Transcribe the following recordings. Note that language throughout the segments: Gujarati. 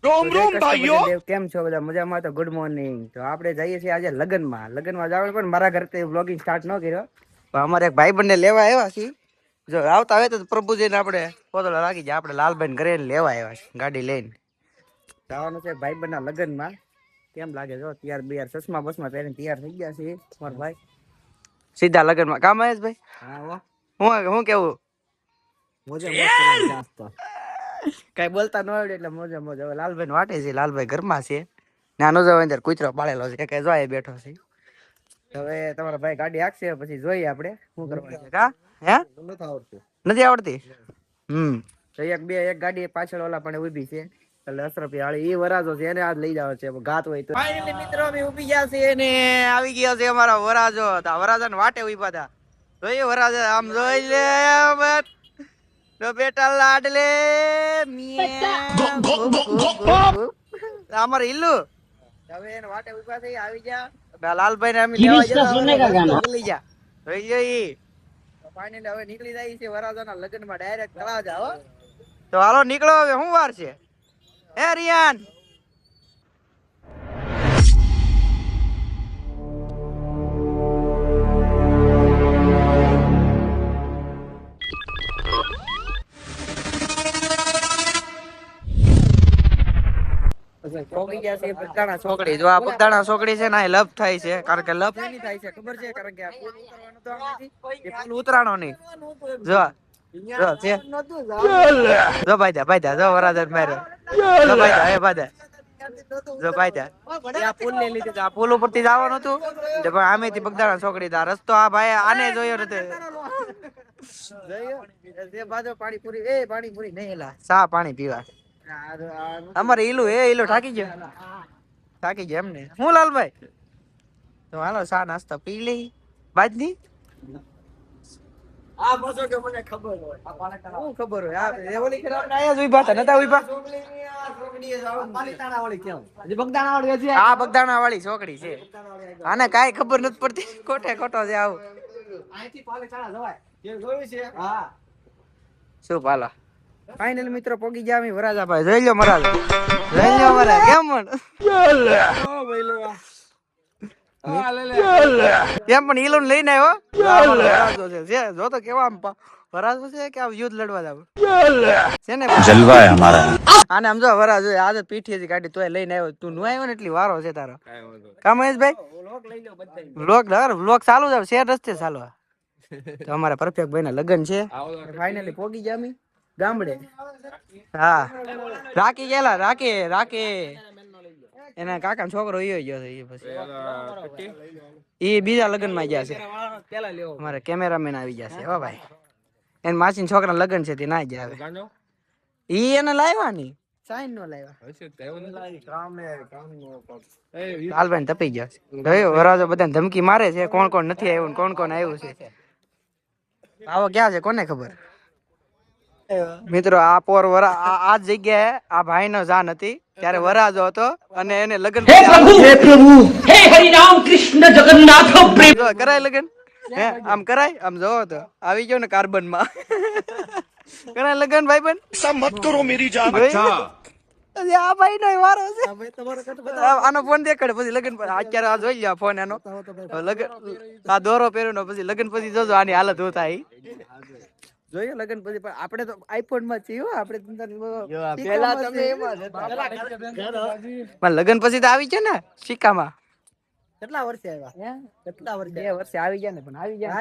રોમ રોમ ભાઈઓ દેવ કેમ છો બધા મજામાં? તો ગુડ મોર્નિંગ. તો આપણે જઈએ છીએ આજે લગ્નમાં જવાનું, પણ મારા ઘરથી વ્લોગિંગ સ્ટાર્ટ ન કર્યો. તો અમારે એક ભાઈ બંને લેવા આવ્યા છીએ. જો આવતા હોય તો પ્રભુજીને આપણે પોતળા રાખી જાય. આપણે લાલભાઈ ઘરે લેવા આવ્યા છે ગાડી લઈને. જવાનું છે ભાઈ બંને લગ્નમાં. કેમ લાગે જો તૈયાર બિયાર ચશ્મા બસમાં પહેરીને તૈયાર થઈ ગયા છે મારા ભાઈ. સીધા લગ્નમાં કામ આવે ભાઈ. હા હું કેવું મોજે મોજ કઈ બોલતા ન આવડે એટલે મોજે મોજ. હવે લાલભાઈ વાટે છે, લાલભાઈ ઘરમાં છે. નાનો જો અંદર કૂતરો પાળેલો છે કે જો બેઠો છે. હવે તમારા ભાઈ ગાડી હાંકશે પછી જોઈએ આપણે શું કરવાનું છે. કા હે નથી આવડતી? તો એક ગાડી પાછળ ઓલા પણ ઉભી છે એટલે અસરફી વાળી એ વરાજો છે એને આજ લઈ જાવ છે ઘાત હોય તો. ફાઇનલી મિત્રો અમે ઉભી ગયા છે ને આવી ગયા છે અમારા વરાજો. વરાજાને વાટે ઉભા હતા. જોઈએ વરાજા આમ જોઈ લે તો બેટા લાડલે અમારે ઈલ્લુ હવે એને વાટે ઉભા થઈ આવી ગયા. લાલભાઈ ને અમે લેવા જતા લઈ જા જોઈ જોઈ. ફાઇનલી હવે નીકળી જાય છે વરાજાના લગ્નમાં ડાયરેક્ટ તળાજા. હો તો હાલો નીકળો. હવે શું વાર છે હે રિયાન? છોકરી જો આ બગદાણા છોકરી છે ને લપ થાય છે. કારણ કે લપ એની થાય છે ખબર છે? કારણ કે પુલ ઉતરાણો નહીં. જો જો ભાઈ જો વરાદર માર્યો. જો ભાઈ ભાઈ જો ભાઈ આ પુલ ને લીધે આ પુલ ઉપરથી જવાનું હતું પણ આમેથી બગદાણા છોકરી દા રસ્તો આ ભાઈ આને જોયો નથી. પાણીપુરી પાણીપુરી નહીં એલા સા પાણી પીવા અમારે ઈલું ઈલું થાકી ગયો એમને. હું લાલભાઈ તો હાલો સા નાસ્તા પી લઈ બાજની. મને ખબર હોય શું ખબર હોય આ બગદાણા વાળી છોકરી છે. આને કાઈ ખબર નથી પડતી. ખોટે ખોટો છે આવું. શું પાલા ફાઇનલ મિત્રો પોગી ગયા અમે વરાજા ભાઈ. જોઈ લો મરાજ જોઈ લો મરા કેમ કેમ પણ ઈલોન લઈને આવ્યો છે. જો તો કેવા વરાજો છે કે યુદ્ધ લડવા જાવ છે ને જલવા હે હમારા. આને આમ જો વરાજો આજે પીઠી ગાડી તોય લઈને આવ્યો. તું નો આવ્યો ને એટલી વારો છે તારો. કામ મહેશભાઈ વ્લોગ ચાલુ જ શેર રસ્તે ચાલવા. તો અમારા પરફેક્ટ ભાઈ ના લગ્ન છે. ફાઇનલી પોગી ગયા અમે ગામડે. હા રાખી ગયેલા રાખી એના કાકા છોકરો ઈયો ગયો છે. પછી એ બીજા લગ્ન માં ગયા છે. અમારે કેમેરામેન આવી ગયા છે. હો ભાઈ એને માસી છોકરા લગ્ન છે તે ના ગયા. ઈ એને લાવ્યા ની સાઈન નો લાવ્યા. લાલભાઈ તપી ગયા વરાજો બધાને ધમકી મારે છે. કોણ કોણ નથી આવ્યું કોણ કોણ આવ્યું છે. આવો ક્યાં છે કોને ખબર? મિત્રો આ પોર આ જગ્યાએ આ ભાઈ નો જાન હતી ત્યારે વરાજો હતો અને એને લગ્ન કરાય લગ્ન હે આમ કરાય આમ જોવો તો આવી ગયો ને કાર્બન માં કરાય લગ્ન ભાઈ બન મત કરો મેરી જાન. આ ભાઈ નો વારો છે. આનો ફોન દેખાડે પછી લગ્ન અત્યારે આ જોઈ લ્યો ફોન એનો લગ્ન આ દોરો પહેર્યો પછી લગ્ન પછી જોજો આની હાલત હું થાય. જોઈએ લગન પછી પણ આપણે તો આઈફોન માં છીએ. આપણે લગન પછી તો આવી ગયા ને સિક્કામાં. કેટલા વર્ષે આવ્યા? કેટલા વર્ષે? 2 વર્ષે આવી ગયા ને પણ આવી ગયા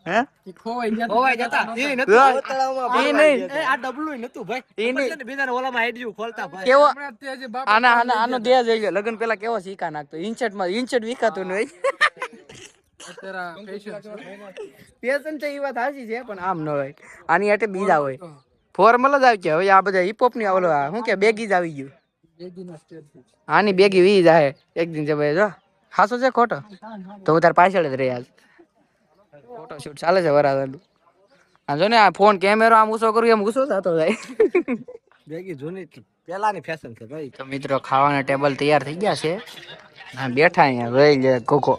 હે ખોવાઈ જતા એ નતું એ નહીં આ ડબલું નતું ભાઈ. એ નહીં બીજાને ઓલામાં હાઈડ્યું ખોલતા ભાઈ કેવો આનો દે જઈ ગયો. લગન પેલા કેવો સિક્કા નાખતો ઇન્ચેટ માં ઇન્ચેટ વિકાતું નહીં. પેશન છે એ વાત સાચી છે પણ આમ ન હોય. આની હાટે બીજા હોય ફોર્મલ જ આવી ગયા. હવે આ બધા હિપહોપ ની ઓલો શું કે બેગી જ આવી ગયું. આની બેગી વી જાય એક દિન છે ભાઈ. જો હાસો છે ખોટો તો હું તાર પાછળ જ રહી. આજ ફોટો શૂટ ચાલે છે વરાજાનું. આ જો ને આ ફોન કેમેરો આમ ઊંચો કરું એમ ઊંચો થતો જાય. બેગી જૂની પેલાની ફેશન છે ભાઈ. તો મિત્રો ખાવાના ટેબલ તૈયાર થઈ ગયા છે. બેઠા અહીંયા રહી લે કોકો.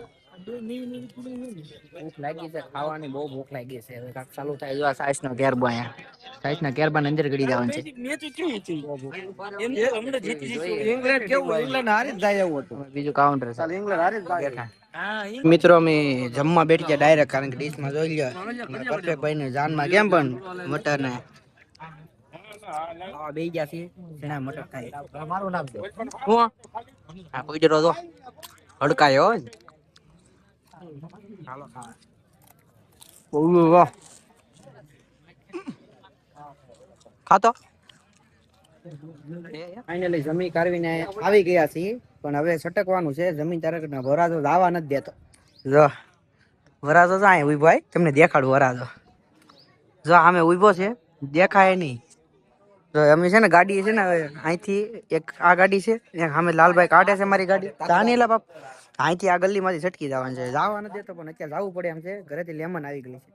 ભૂખ લાગી છે ખાવાની બહુ ભૂખ લાગી છે. હવે કાક ચાલુ થાય જો આ સાઈસ નો ગેરબો અહીંયા સાઈઝ ના કેરબાન અંદર ગડી જવાનું છે. ઇંગ્લેન્ડ કેવું ઇંગ્લેન્ડ હારી જ જાય એવું હતું. બીજું કાઉન્ટર છે. ઇંગ્લેન્ડ હારી જ જાય. મિત્રો અમે જમવા બેઠી ગયા ડાયરેક્ટ, કારણ કે ડીશ માં જોઈ લ્યો પરફેક્ટ ભાઈ ને જાનમાં કેમ પણ મટર ને બે ગયા છે એના મટર ખાય. મારું નામ છે હું આ કોઈ ડરો તો હડકાયો હાલો વાહ ખાતો ફાઇનલી જમી કાઢવીને આવી ગયા છીએ, પણ હવે છટકવાનું છે. જમીન તારે વરાજો લાવવા નથી દેતો. જો વરાજો તો અહીંયા ઉભો, તમને દેખાડું વરાજો જો આમે ઉભો છે, દેખાય નહીં. તો અમે છે ને ગાડી છે ને અહીંથી એક આ ગાડી છે, એક સામે લાલભાઈ કાઢે છે મારી ગાડી તાનેલા બાપ, અહીંથી આ ગલીમાંથી છટકી જવાનું છે. જવા નથી દેતો પણ અત્યારે જવું પડે એમ છે. ઘરેથી લેમન આવી ગઈ છે.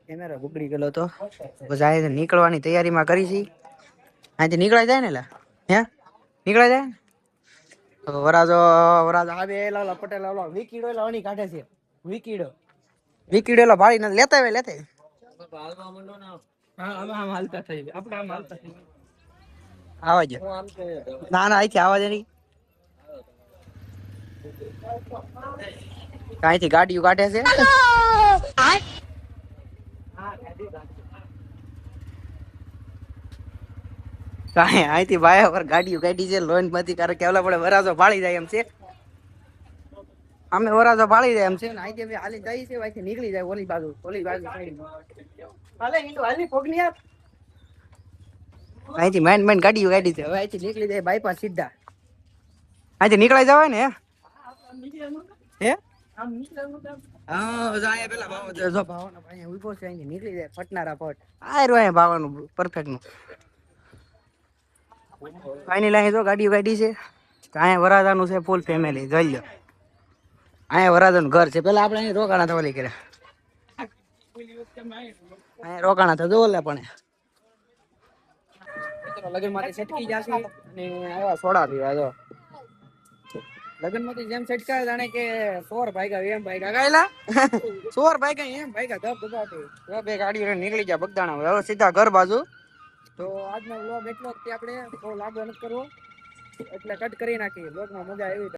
કેમેરો બગડી ગયેલો તો બસ આ નીકળવાની તૈયારીમાં કરી છે. અહીંથી નીકળાઈ જાય ને લા હે નીકળાઈ જાય તો વરાજો આવે લાલા પટેલ વિકીડો લાવવાની કાઢે છે. વિકીડો એલા ભાડી નથી લેતા આવા જો ના અહીંથી આવા દે નહીં. અહીંથી ગાડીઓ કાઢે છે. અહીંથી બાયા પર ગાડીઓ કાઢી છે લોન માંથી, કારણ કેવલા પડે વરાજો ભાળી જાય એમ છે. અમે વરાજો ભાળી જાય એમ છે ને અહીંથી હાલી જાય છે, અહીંથી નીકળી જાય ઓલી બાજુ હાલી ફોગની યાર. અહીંથી માઇન ગાડીઓ કાઢી છે. હવે અહીંથી નીકળી જાય બાયપાસ સીધા. અહીંથી નીકળાઈ જવાય ને હે નીકળી જાય ફટનારા ફટ આ રહ્યો ભાવાનું પરફેક્ટ નું. ફાઇનલ અહીં જો ગાડીઓ કાઢી છે. અહીંયા વરાજાનું છે ફૂલ ફેમિલી જોઈ લો. અહીંયા વરાજાનું ઘર છે. પેલા આપણે અહીં રોકાણા થવા કર્યા, અહીંયા રોકાણા થતો ઓલે પણ લગન માંથી છટકી જશે અને આવ્યા સોડા પીવા. જો લગન માંથી જેમ છટકાય જાણે કે 100 ભાગ્યા એમ ભાગ્યા ગાયલા 100 ભાગ્યા એમ ભાગ્યા ધબ ધબાટી બે ગાડીઓ નીકળી ગયા બગદાણા. હવે સીધા ઘર બાજુ. તો આજનો વ્લોગ એટલો જ આપણે બહુ લાંબો નથી કરવો એટલે કટ કરી નાખીએ. વ્લોગમાં મજા આવી.